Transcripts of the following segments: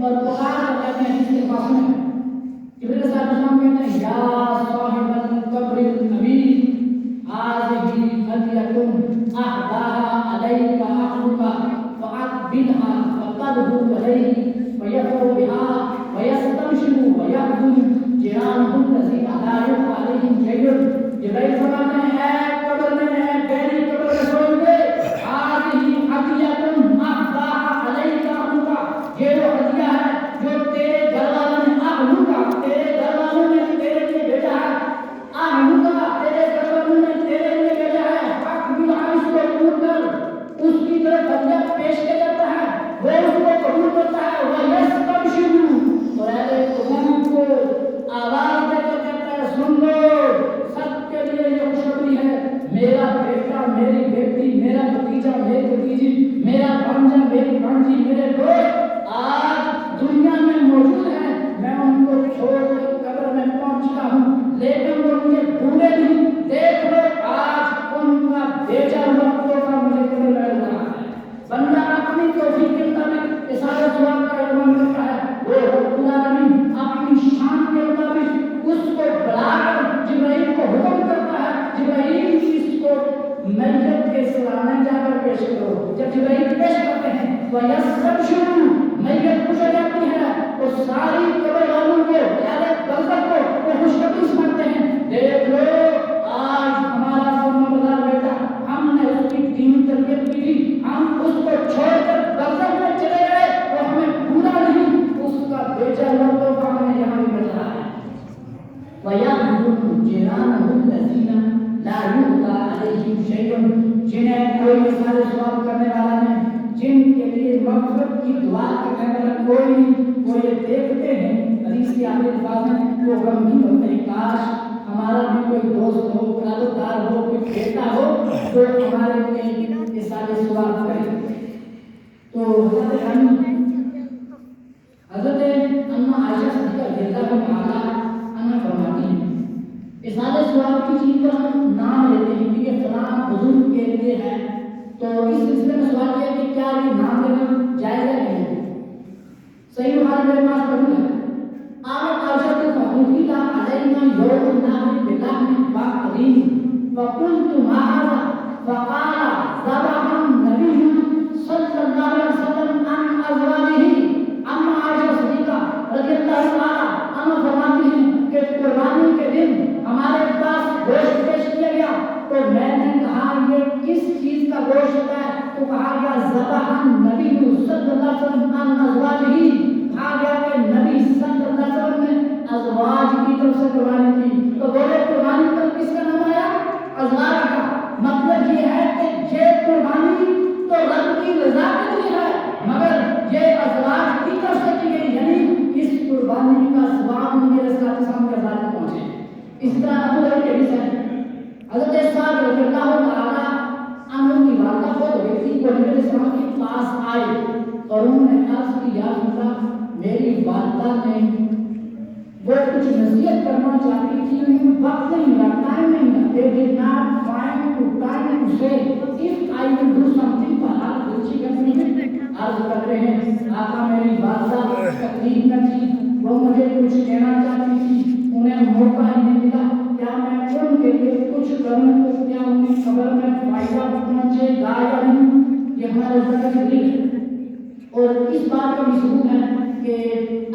اور پکار کر کہتے ہیں اس کے پاس میں جبریل علیہ السلام کہتے ہیں یا صاحب القبر النبی هذه هدية أهداها عليك أهلك فأقبلها فقده إليه ويفرح بها ويستبشر ويحزن جيرانه الذين لا يخفى عليهم شيء. جبرائیل فرماتے ہیں اے قبر میں اے گہری قبر میں سوئیں گے هذه هدية أهداها عليك أهلك. یہ وہ ہدیہ ہے جو تیرے گھر والوں نے أهلك تیرے گھر والوں نے تیرے لیے بھیجا ہے. أهلك تیرے گھر والوں نے تیرے لیے بھیجا ہے. فاقبل اس کو قبول کر. اس کی طرف ہدیہ پیش کیا جاتا ہے وہ اس کو قبول کرتا ہے. وَيَسْتَبْشِرُ اور اہل قبول کو آواز دے کر کہتا ہے سن لو سب کے لیے یہ خوشخبری ہے میرا بیٹا میری بیٹی میرا بھتیجا میری بھتیجی میرا بھانجا میری بھانجی میرے دوست آج دنیا میں موجود ہیں. میں ان کو چھوڑ کر قبر میں پہنچ چکا ہوں لیکن وہ مجھے بھولے نہیں. دیکھ لو آج ان کا بھیجا ہوا تحفہ مجھے قبر میں مل رہا ہے. بندہ اپنی توفیق کے مطابق اظہار ثواب کا علم کرتا ہے. وہ رب العالمین اپنی شان کے مطابق اس کو بلا کر جبرائیل کو حکم کرتا ہے جبرائیل اس کو میت کے سامنے جا کر پیش کرو. جب جبرائیل پیش کرتے ہیں وَيَسْتَبْشِرُ میت خوش ہو جاتی ہے تو ساری قبر والوں کو اہل برزخ کو وہ خوشخبری سناتے ہیں دیکھ لو آج ہمارا فرمانبردار بیٹا ہم نے اس کی دین تربیت کی تھی ہم اس کو چھوڑ کر برزخ میں چلے گئے وہ ہمیں بھولا نہیں. اس کا بھیجا ہوا تحفہ ہمیں یہاں بھی مل رہا ہے. وَيَحْزُنُ جِيرَانَهُ الَّذِينَ لَا يُؤْتَىٰ عَلَيْهِمْ شَيْءٌ جنہیں کوئی مثال ثواب کرنے والا نہیں جن کے لیے مغفرت کی دعا کرنے والا کوئی نہیں. وہ یہ دیکھتے ہیں حدیث کے آخری الفاظ میں وہ غمگین ہوتے ہیں کاش ہمارا بھی کوئی دوست ہو قرابتدار ہو کوئی بیٹا ہو جو ہمارے لیے مثال ثواب کرے. تو حضرت اما عائشہ صدیقہ رضی اللہ عنہا انہا فرماتی ہیں اظہار ثواب کی چیز پر ہم نام لیتے ہیں کہ یہ فلاں حضور کے لیے ہے تو اس سلسلے میں سوال یہ ہے کہ کیا یہ نام لینا جائز ہے نہیں. صحیح بخاری میں پاس پڑھوں گا آمد عائشہ کی فقلت علینا یوم النحر بلحم بقرین فقلت ما هذا فقال ذبح النبی صلی اللہ علیہ وسلم عن ازواجہ. اما عائشہ صدیقہ رضی اللہ عنہ عنہ فرماتی ہیں کہ قربانی کے دن ہمارے پاس گوشت پیش کیا گیا تو میں نے کہا یہ کس چیز کا گوشت ہے تو کہا گیا ذبح النبی صلی اللہ علیہ وسلم عن ازواجہ. کہا گیا کہ نبی صلی اللہ علیہ وسلم نے ازواج کی طرف سے قربانی کی. تو بولے قربانی پر کس کا نام آیا ازواج کا. مطلب یہ ہے کہ یہ قربانی تو رب کی رضا کے لیے ہے مگر یہ ازواج کی طرف سے کی گئی یعنی اس قربانی کا ثواب میرے ساتھ سامنے ازواج کو پہنچے. اس طرح ابو ہریرہ کے حدیث ہے حضرت سعد رضی اللہ تعالی عنہ کی والدہ کو ایک کو نبی علیہ السلام کے پاس آئے اور انہوں نے عرض کی یا رسول اللہ میری والدہ نے وہ کچھ نصیحت کرنا چاہتی تھی لیکن وقت نہیں ملا ٹائم نہیں ملا. They did not find to time to say if I will do something perhaps will she get me. عرض کر رہے ہیں آقا میری والدہ تکلیف نہ تھی وہ مجھے کچھ کہنا چاہتی تھی انہیں موقع ہی نہیں ملا. کیا میں ان کے لیے کچھ کروں تو کیا ان کی خبر میں فائدہ پہنچے گا یا نہیں. یہ ہمارے اوپر کا دلیل ہے اور اس بات کا بھی ثبوت ہے کہ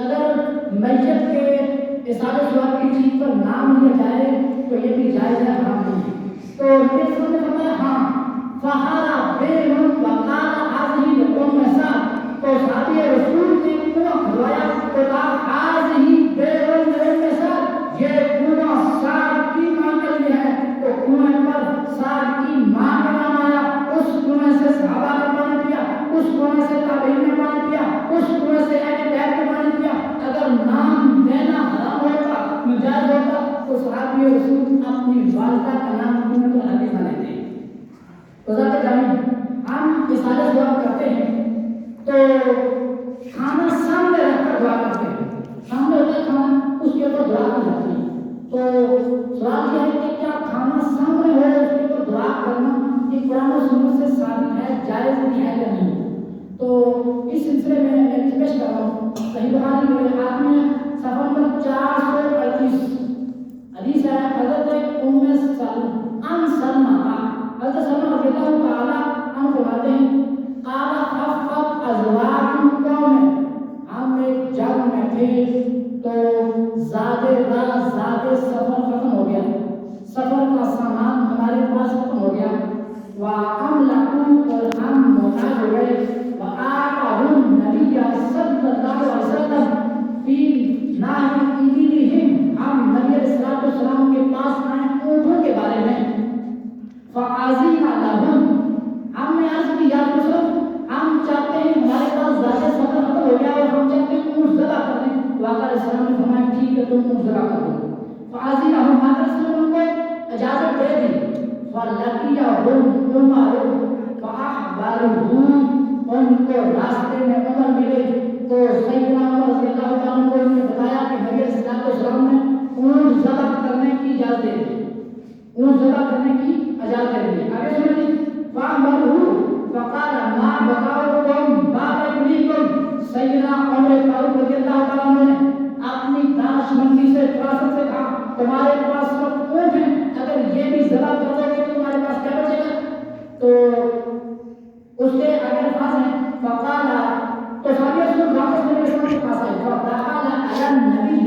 اگر میت کے اظہار ثواب کی چیز پر نام لیا جائے تو یہ بھی جائز ہے حرام نہیں. تو یہ سمجھ میں فرمایا ہاں فہارا بے وقال حاضی لقوم مسا تو صحابی رسول نے کنواں کھلوایا تو کہا حاضی بے مسا یہ کنواں سعد کی ماں کے لیے ہے. تو کنویں پر سعد کی ماں کا نام آیا. اس کنویں سے صحابہ نے پانی پیا اس کنویں سے تابعین نے پانی پیا اس کنویں سے اہل بیت نے پانی پیا. اگر نام لینا حرام ہوتا ناجائز ہوتا تو صحابی رسول اپنی والدہ کا نام کنویں پر ہرگز نہ لیتے. تو ذات جامی ہم اظہار ثواب کرتے ہیں تو کھانا سامنے رکھ کر دعا کرتے ہیں. سامنے ہوتا ہے کھانا اس کے اوپر دعا کی جاتی ہے. تو سوال یہ ہے کہ کیا کھانا سامنے ہو اس کے اوپر دعا کرنا یہ قرآن و سنت سے ثابت ہے جائز بھی ہے یا نہیں. تو اس سلسلے میں میں پیش کر رہا ہوں صحیح 438 حدیث ہے حضرت سلمہ حضرت سلمہ رضی اللہ تعالیٰ عنہ فرماتے ہیں قال خفت ازواج قوم، ہم ایک جنگ میں تھے تو زیادہ سفر ختم ہو گیا، سفر کا سامان ہمارے پاس ختم ہو گیا، وَأَمْلَكُوا اور ہم محتاج ہو گئے، وَآتَهُمْ النَّبِيَّ صلی اللہ علیہ وسلم فی نَاحِیَةِ إِبِلِهِمْ، ہم نبی علیہ السلام کے پاس آئے اونٹوں کے بارے میں، فَعَزِينَ لَهُمْ، ہم نے عرض کی یا رسول اللہ ہم چاہتے ہیں ہمارے پاس زیادہ سفر ختم ہو گیا اور ہم چاہتے ہیں اونٹ ذبح کر دیں، تو آقا علیہ السلام نے فرمایا ٹھیک ہے تم اونٹ ذبح کر دو، فَعَزِينَ لَهُمْ، آقا علیہ السلام کو اجازت دے دی، فَلَقِيَهُمْ عُمَرُ فَأَخْبَرَهُ، ان کو راستے میں عمر ملے تو سیدنا عمر رضی اللہ تعالیٰ عنہ کو انہوں نے بتایا کہ نبی علیہ السلام نے اونٹ ذبح کرنے کی اجازت دے دی، اونٹ ذبح کرنے کی اجازت دے دی۔ آگے سنیں فَأَخْبَرَهُ فَقَالَ مَا بَقَاؤُكُمْ بَعْدَ إِبْلِيكُمْ، سیدنا عمر فاروق رضی اللہ تعالیٰ عنہ نے اپنی دانش مندی سے فراست سے کہا تمہارے پاس وقت اونٹ ہیں، اگر یہ بھی ذبح کر دو گے تو تمہارے پاس کیا بچے گا؟ تو اس کے اگر الفاظ ہیں فقال، تو صحابی رسول واپس نبی علیہ السلام کے پاس آئے، فدخل علی النبی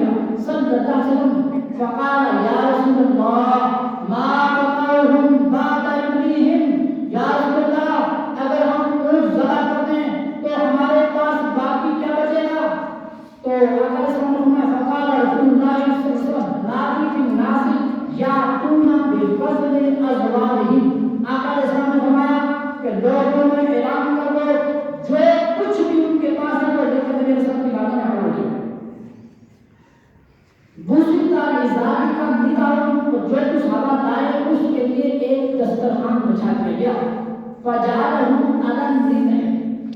صلی اللہ علیہ وسلم فقال یا رسول اللہ ما بقاؤہم بعد ابلیہم، یا رسول اللہ اگر ہم اونٹ ذبح کر دیں تو ہمارے پاس باقی کیا بچے گا؟ تو آقا علیہ السلام نے فقال رسول اللہ صلی اللہ علیہ وسلم نادی فی الناس یاتون بفضل ازواجہم، آقا علیہ السلام نے فرمایا کہ لوگوں میں اعلان کر دو جو کچھ بھی ان کے پاس ہے وہ لے کر میرے ساتھ کی باتیں نہ کرو، بوسیتا لذالک کا نکالوں تو جو کچھ صحابہ لائے اس کے لیے ایک دسترخوان بچھا دیا گیا، فجعلہ علی النبی،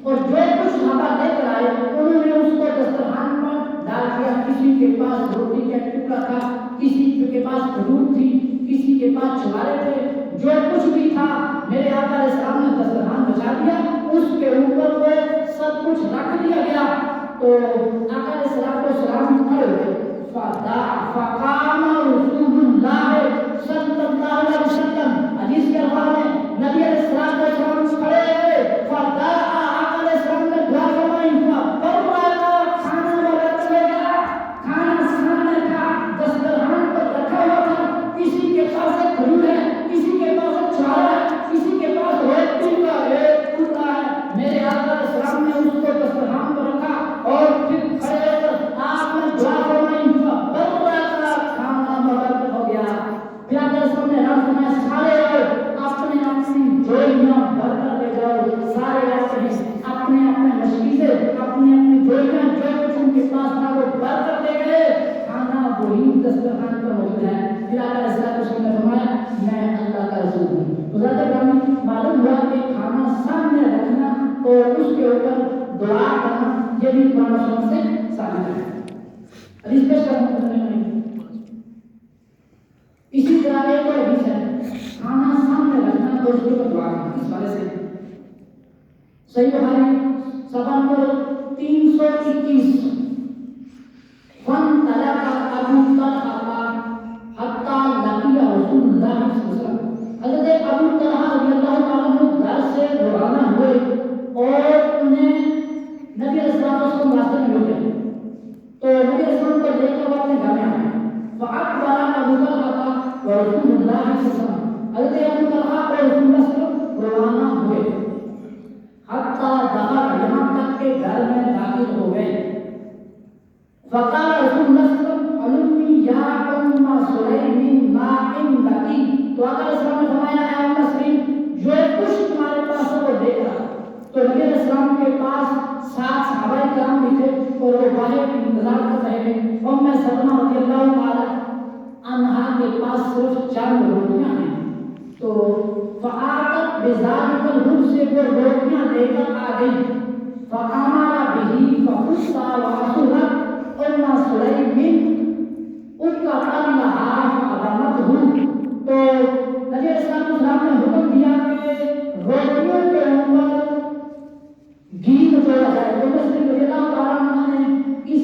اور جو کچھ صحابہ لے کر آئے انہوں نے اس کو دسترخوان پر ڈال دیا، کسی کے پاس روٹی کا ٹکڑا تھا، کسی کے پاس کھجور تھی، کسی کے پاس چھوارے تھے، جو کچھ بھی تھا میرے آقا علیہ السلام نے دسترخوان بچھا دیا، اس کے اوپر وہ سب کچھ رکھ دیا گیا، تو آقا علیہ السلام کھڑے ہوئے، فقام رسول اللہ صلی اللہ علیہ وسلم، حدیث کے الفاظ ہیں نبی علیہ السلام کھڑے ہوئے، فدعا، آقا علیہ السلام نے دعا فرمائی، فبرأ، کھانا برکت لے گیا، کھانا سامنے تھا، دسترخوان پر رکھا ہوا تھا، کسی کے پاس ایک کھجور ہے، کسی کے پاس ایک چھوارا ہے، کسی کے پاس روٹی کا ایک ٹکڑا ہے، میرے آقا علیہ السلام نے اس کو دسترخوان پر رکھا اور پھر کھڑے ہو کر آپ نے دعا فرمائی، فبرأ، کھانا برکت ہو گیا، پھر آقا علیہ السلام نے رام فرمایا سارے اپنے اپنی جوڑیاں بھر کر لے جاؤ، سارے اپنے مشکی سے اپنی جوڑیاں جو کچھ ان کے پاس تھا وہ بھر کر لے گئے، کھانا وہی دسترخوان پر موجود ہے، پھر آقا علیہ السلام نے فرمایا میں اللہ کا رسول ہوں۔ حضرت گرامی معلوم ہوا کہ کھانا سامنے رکھنا اور اس کے اوپر دعا کرنا یہ بھی قرآن و سنت سے ثابت ہے۔ حدیث پیش کرنا اسی طرح ایک اور حدیث ہے کھانا سامنے رکھنا اور اس کے اوپر دعا کرنا، اس والے سے صحیح بخاری صفحہ نمبر 321، فانطلق ابو طلحہ حتی لقی رسول اللہ صلی اللہ علیہ وسلم، حضرت ابو طلحہ رضی اللہ تعالیٰ عنہ گھر سے روانہ ہوئے اور انہیں نبی علیہ السلام راستے میں مل گئے، تو نبی علیہ السلام کو لے کر وہ اپنے گھر میں آئے، فأقبل ابو طلحہ ورسول اللہ صلی اللہ علیہ وسلم، حضرت ابو طلحہ اور رسول اللہ صلی اللہ علیہ وسلم روانہ ہوئے، حتی دخل، یہاں تک کہ گھر میں داخل ہو گئے، فقال رسول اللہ صلی اللہ علیہ وسلم علمی یا ام سلیم ما عندکی، تو آقا علیہ السلام نے فرمایا اے ام سلیم جو کچھ تمہارے پاس ہے وہ دے کر، تو نبی علیہ السلام کے پاس 7 صحابہ کرام بھی تھے اور وہ باہر انتظار کر رہے ہیں، ام سلمہ رضی اللہ تعالی عنہا کے پاس صرف 4 روٹیاں ہیں، تو فآتت بذالک الخبز سے وہ روٹیاں لے کر آ گئی، فآمر به فخص وأصلت ام سلیم ان کا اللہ فأدامته، تو نبی علیہ السلام نے حکم دیا کہ روٹیوں کے اوپر گھی نچوڑا جائے، تو مسلم رضی اللہ تعالیٰ عنہ نے اس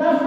10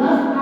10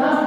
10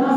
10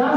10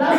10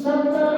70